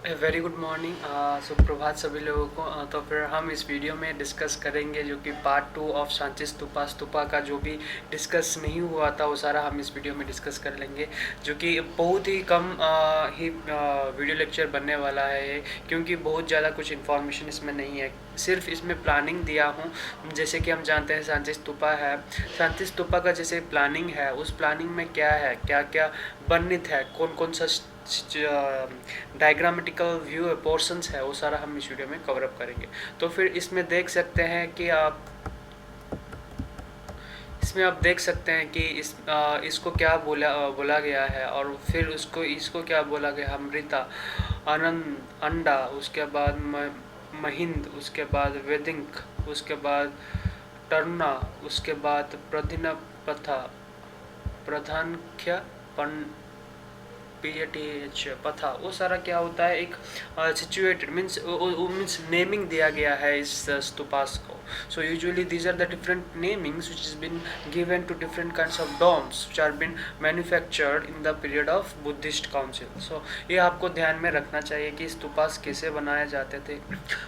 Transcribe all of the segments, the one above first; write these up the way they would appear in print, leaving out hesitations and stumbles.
Very good morning, सुप्रभात सभी लोगों को। तो फिर हम इस वीडियो में डिस्कस करेंगे जो कि पार्ट 2 ऑफ सांची स्तूपा का जो भी डिस्कस नहीं हुआ था वो सारा हम इस वीडियो में डिस्कस कर लेंगे, जो कि बहुत ही कम वीडियो लेक्चर बनने वाला है ये, क्योंकि बहुत ज़्यादा कुछ इन्फॉर्मेशन इसमें नहीं है। सिर्फ इसमें प्लानिंग दिया हूँ। जैसे कि हम जानते हैं सांची स्तूपा है, सांची स्तूपा का जैसे प्लानिंग है, उस प्लानिंग में क्या है, क्या क्या वर्णित है, कौन कौन सा डायग्रामेटिकल व्यू पोर्शंस है, वो सारा हम इस वीडियो में कवर अप करेंगे। तो फिर इसमें देख सकते हैं कि आप देख सकते हैं कि इसको क्या बोला गया है, और फिर इसको क्या बोला गया, अमृता, आनंद, अंडा, उसके बाद महिंद, उसके बाद वेदिंक, उसके बाद टर्ना, उसके बाद प्रधिन पथा, प्रधानख्य, पीएटीएच पथा, वो सारा क्या होता है, एक सिचुएटेड मीन्स नेमिंग दिया गया है इस स्तूपास को। So usually these are the different namings which is been given to different kinds of domes which are been manufactured in the period of Buddhist council. So ये आपको ध्यान में रखना चाहिए कि स्तूपास कैसे बनाए जाते थे,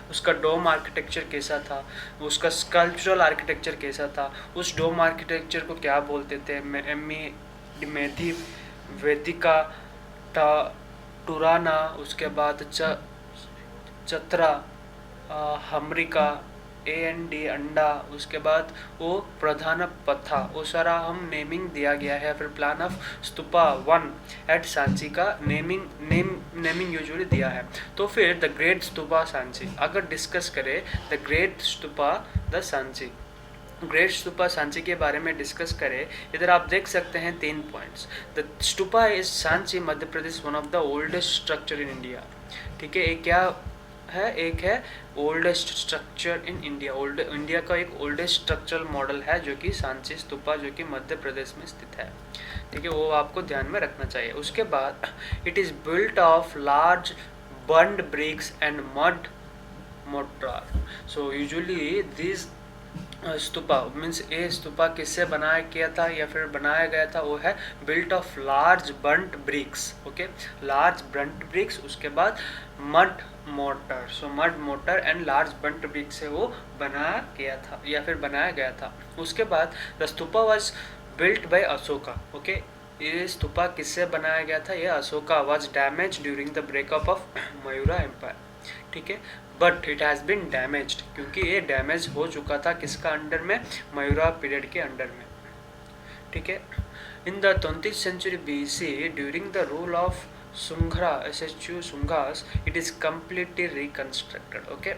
उसका डोम आर्किटेक्चर कैसा था, उसका स्कल्पचरल आर्किटेक्चर कैसा था, उस डोम आर्किटेक्चर को क्या बोलते थे, मेधी, वेदिका, टुराना, उसके बाद चतरा, हमरिका, एंडी, अंडा, उसके बाद वो प्रधान पथा, वो सारा हम नेमिंग दिया गया है। फिर प्लान ऑफ स्तूपा 1 एट सांची का नेमिंग यूजुअली दिया है। तो फिर द ग्रेट स्तूपा सांची अगर डिस्कस करें, the great stupa the Sanchi, great stupa Sanchi के बारे में डिस्कस करें, इधर आप देख सकते हैं 3 points. The stupa is Sanchi Madhya Pradesh one of the oldest structure in India. ठीक है, एक क्या है, एक है oldest structure in India, India का एक ओल्डेस्ट स्ट्रक्चरल मॉडल है जो कि सांची स्तूपा, जो कि मध्य प्रदेश में स्थित है। ठीक है, वो आपको ध्यान में रखना चाहिए। उसके बाद it is built of large burned bricks and mud mortar. So usually this stupa means ये स्तूपा किससे बनाया किया था या फिर बनाया गया था, वो है built of large burnt bricks. Okay, large burnt bricks, उसके बाद mud mortar. So mud mortar and large burnt bricks से वो बनाया गया था या फिर बनाया गया था। उसके बाद the stupa was built by Ashoka. Okay, ये स्तूपा किससे बनाया गया था, ये Ashoka was damage during the breakup of Maurya empire. ठीक है, but it has been damaged, क्योंकि ये डैमेज हो चुका था किसका अंडर में, मयूरा पीरियड के अंडर में। ठीक है, in the 20th century BC during the rule of सुंघरा SHU Sungas, it is completely reconstructed. Okay,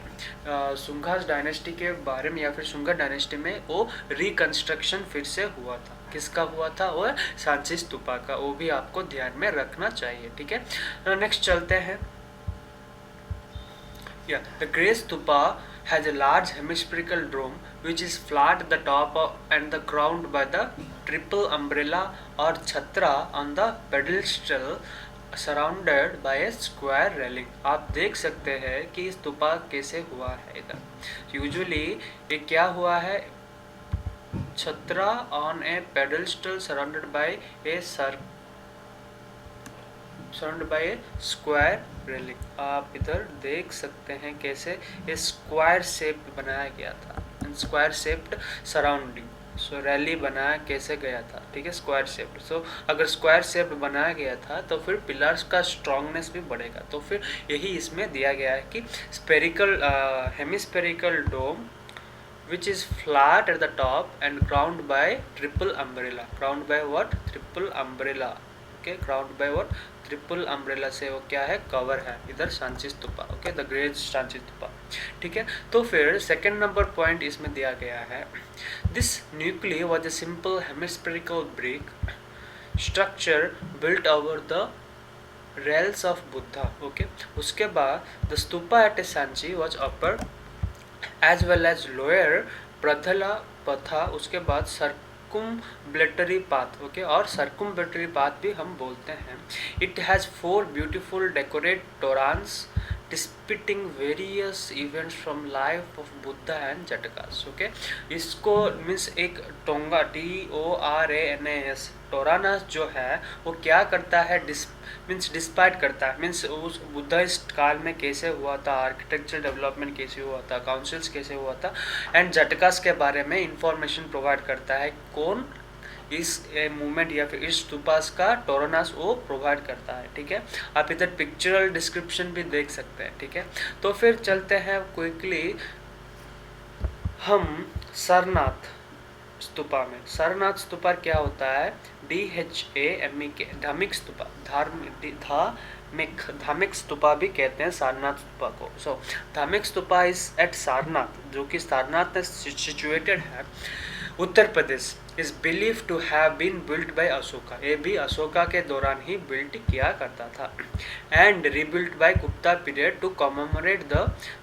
Sungas dynasty के बारे में या फिर सुंगा डायनेस्टी में वो रिकन्स्ट्रक्शन फिर से हुआ था। किसका हुआ था, वो सांची स्तूपा का, वो भी आपको ध्यान में रखना चाहिए। ठीक है, नेक्स्ट चलते हैं। Yeah, the Great Stupa has a large hemispherical dome which is flat at the top and the crowned by the triple umbrella or chhatra on the pedestal surrounded by a square railing। आप देख सकते हैं कि स्तूपा कैसे हुआ है। इधर usually ये क्या हुआ है, chhatra on a pedestal surrounded by a surrounded by a square railing. आप इधर देख सकते हैं कैसे ये स्क्वायर शेप्ड बनाया गया था, स्क्वायर शेप्ड सराउंडिंग। सो रैली बनाया कैसे गया था, ठीक है, स्क्वायर शेप्ड। सो अगर स्क्वायर शेप्ड बनाया गया था तो फिर पिलर्स का स्ट्रॉन्गनेस भी बढ़ेगा। तो फिर यही इसमें दिया गया है कि spherical hemispherical dome which is flat at the top and crowned by triple umbrella। crowned by what, triple umbrella। okay, crowned by what, triple umbrella से वो क्या है, कवर है इधर Sanchi stupa. Okay, the great Sanchi stupa. ठीक है, तो फिर सेकंड नंबर पॉइंट इसमें दिया गया है, this nuclear was a simple hemispherical brick structure built over the relics of Buddha. Okay, उसके बाद the stupa at Sanchi was upper as well as lower प्रथला पथा, उसके बाद सर्कुम्बलेटरी पाथ। ओके, और सर्कुम्बलेटरी पाथ भी हम बोलते हैं। It has 4 beautiful decorate toranas depicting various events from life of Buddha and Jatakas. Okay, इसको मीन्स एक टोंगा TORANAS टोरानास जो है वो क्या करता है, मीन्स डिस्पाइट करता है, मीन्स उस बुद्धिस्ट काल में कैसे हुआ था, आर्किटेक्चर डेवलपमेंट कैसे हुआ था, काउंसिल्स कैसे हुआ था, एंड जटकास के बारे में इंफॉर्मेशन प्रोवाइड करता है। कौन? इस मूवमेंट या फिर इस स्तूपास का टोरानास वो प्रोवाइड करता है। ठीक है, आप इधर पिक्चरल डिस्क्रिप्शन भी देख सकते हैं। ठीक है, तो फिर चलते हैं क्विकली हम सारनाथ स्तूपा में। सारनाथ स्तूपा क्या होता है? DHAMEK, धार्मिक स्तूपा, धार्मिक स्तूपा भी कहते हैं सारनाथ स्तूपा को। सो धार्मिक स्तूपा इज एट सारनाथ, जो कि सारनाथ में सिचुएटेड है, Uttar Pradesh. Is believe to have been built by Ashoka, ये भी अशोका के दौरान ही बिल्ट किया करता था। And rebuilt by Gupta period to commemorate the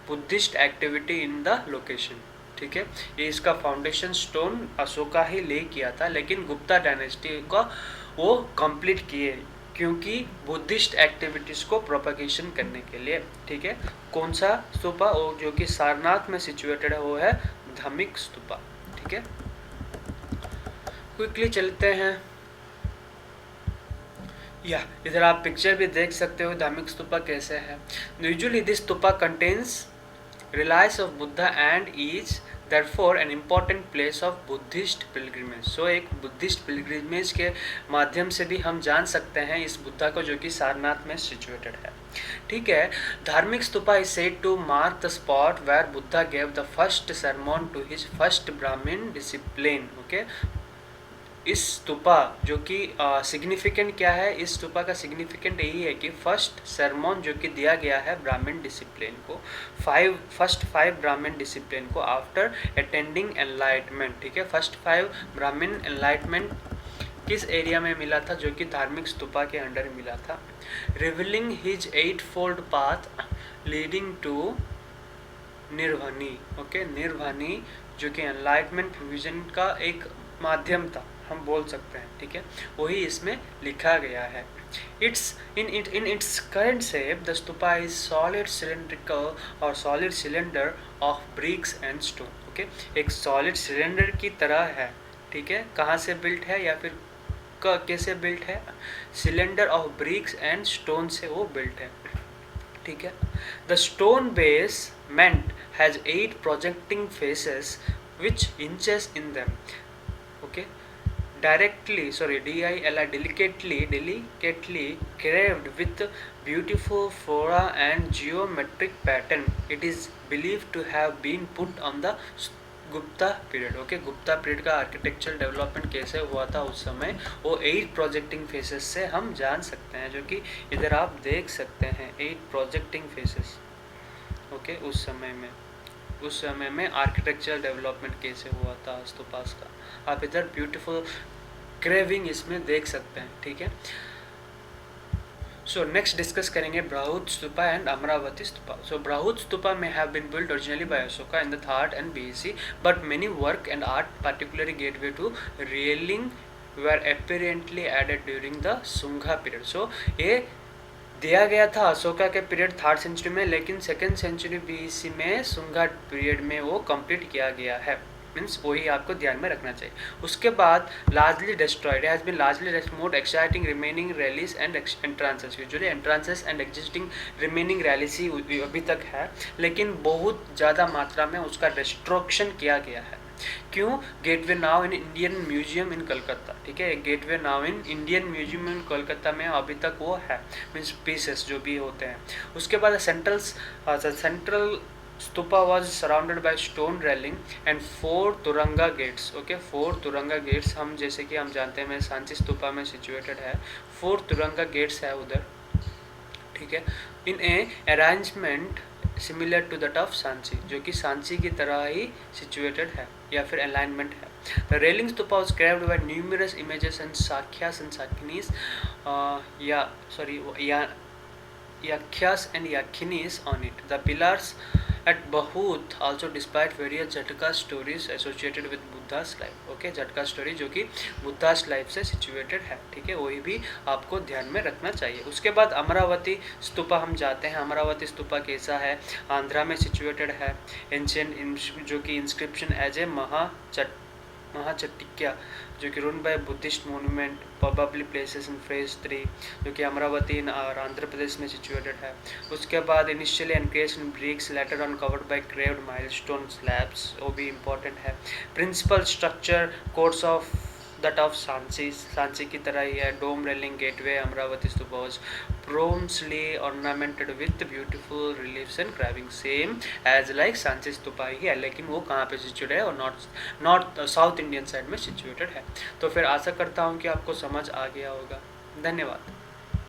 Buddhist activity in the location. ठीक है, ये इसका फाउंडेशन स्टोन अशोका ही ले किया था, लेकिन गुप्ता डायनेस्टी का वो कंप्लीट किए क्योंकि बुद्धिस्ट एक्टिविटीज को प्रोपगेशन करने के लिए। ठीक है, कौन सा स्तूपा? वो जो कि सारनाथ में सिचुएटेड है, वो है धार्मिक स्तूपा। ठीक है, क्विकली चलते हैं। या इधर आप पिक्चर भी देख सकते हो धार्मिक स्तूपा कैसे है। Usually this stupa contains relics of Buddha and is therefore an important place of Buddhist pilgrimage। सो एक बुद्धिस्ट पिलग्रिमेज के माध्यम से भी हम जान सकते हैं इस बुद्धा को, जो कि सारनाथ में सिचुएटेड है। ठीक है, Dhamek stupa is said to mark the spot where Buddha gave the first sermon to his first Brahmin discipline. Okay, इस स्तूपा जो कि सिग्निफिकेंट क्या है, इस स्तूपा का सिग्निफिकेंट यही है कि फर्स्ट सरमोन जो कि दिया गया है ब्राह्मण डिसिप्लिन को, फर्स्ट 5 ब्राह्मण डिसिप्लिन को आफ्टर अटेंडिंग एनलाइटमेंट। ठीक है, फर्स्ट 5 ब्राह्मण एनलाइटमेंट किस एरिया में मिला था? जो कि धार्मिक स्तूपा के अंडर मिला था। Revealing his 8-fold path leading to nirvana. Okay, nirvana जो कि एनलाइटमेंट विजन का एक माध्यम था, हम बोल सकते हैं। ठीक है, वही इसमें लिखा गया है। In its current shape the stupa is solid cylindrical और solid cylinder of bricks and stone. Okay, एक सॉलिड सिलेंडर की तरह है। ठीक है, कहाँ से बिल्ट है या फिर कैसे बिल्ट है? Cylinder of bricks and stone से वो बिल्ट है। ठीक है, the stone base meant has 8 projecting faces which inches in them. Okay, delicately carved with beautiful flora and geometric pattern. It is believed to have been put on the Gupta period. Okay, Gupta period का architectural development कैसे हुआ था उस समय, वो 8 projecting faces से हम जान सकते हैं, जो कि इधर आप देख सकते हैं 8 प्रोजेक्टिंग फेसेस। ओके, उस समय में आर्किटेक्चरल डेवलपमेंट कैसे हुआ था स्तूपास का, आप इधर ब्यूटीफुल क्रेविंग इसमें देख सकते हैं। ठीक है, सो नेक्स्ट डिस्कस करेंगे ब्राहुत स्तूपा एंड अमरावती स्तूपा। सो ब्राहुत स्तूपा में have been built originally by Ashoka in the 3rd and BC, but many work and art particularly gateway to railing were apparently added during the Sunga period. So ये दिया गया था अशोका के पीरियड 3rd सेंचुरी में, लेकिन 2nd century BC में Sunga period में वो कंप्लीट किया गया है। मीन्स वही आपको ध्यान में रखना चाहिए। उसके बाद largely destroyed has been largely removed existing remaining railings and entrances. Usually entrances and existing remaining railings ही अभी तक है, लेकिन बहुत ज़्यादा मात्रा में उसका डिस्ट्रक्शन किया गया है। क्यों? Gateway now in Indian museum in Calcutta. ठीक है, gateway now in Indian museum in Kolkata में अभी तक वो है, मीन्स पीसेस जो भी होते हैं। उसके बाद central stupa was surrounded by stone railing and 4 तुरंगा गेट्स। ओके, 4 तुरंगा गेट्स, हम जैसे कि हम जानते हैं सांची स्तूपा में सिचुएटेड है, 4 तुरंगा गेट्स है उधर। ठीक है, in a arrangement similar to that of Sanchi, जो कि सांची की तरह ही सिचुएटेड है या फिर अलाइनमेंट है। The railing stupa was carved by numerous images and sakyas and saknis Yakhyas and Yakhinis on it. The pillars at Bahut also displayed various Jataka stories associated with Buddha's life. Okay, झटका story जो कि Buddhas life से situated है, ठीक है, वही भी आपको ध्यान में रखना चाहिए। उसके बाद अमरावती स्तूपा हम जाते हैं। अमरावती स्तूपा कैसा है, आंध्रा में सिचुएटेड है। एंशियंट जो कि इंस्क्रिप्शन एज ए महाचट्टिक्या जो कि run by Buddhist monument probably places in phase 3 जो कि अमरावती और आंध्र प्रदेश में सिचुएटेड है। उसके बाद initially encased in bricks later on covered by carved limestone slabs, वो भी इम्पोर्टेंट है। Principal structure course of that of Sanchi की तरह ही है। Dome railing gateway Amaravati stupa was prominently ornamented with beautiful reliefs and carving, same as like Sanchi stupa ही है, लेकिन वो कहाँ पे सिचुएटेड है, और नॉर्थ साउथ इंडियन साइड में सिचुएटेड है। तो फिर आशा करता हूँ कि आपको समझ आ गया होगा। धन्यवाद।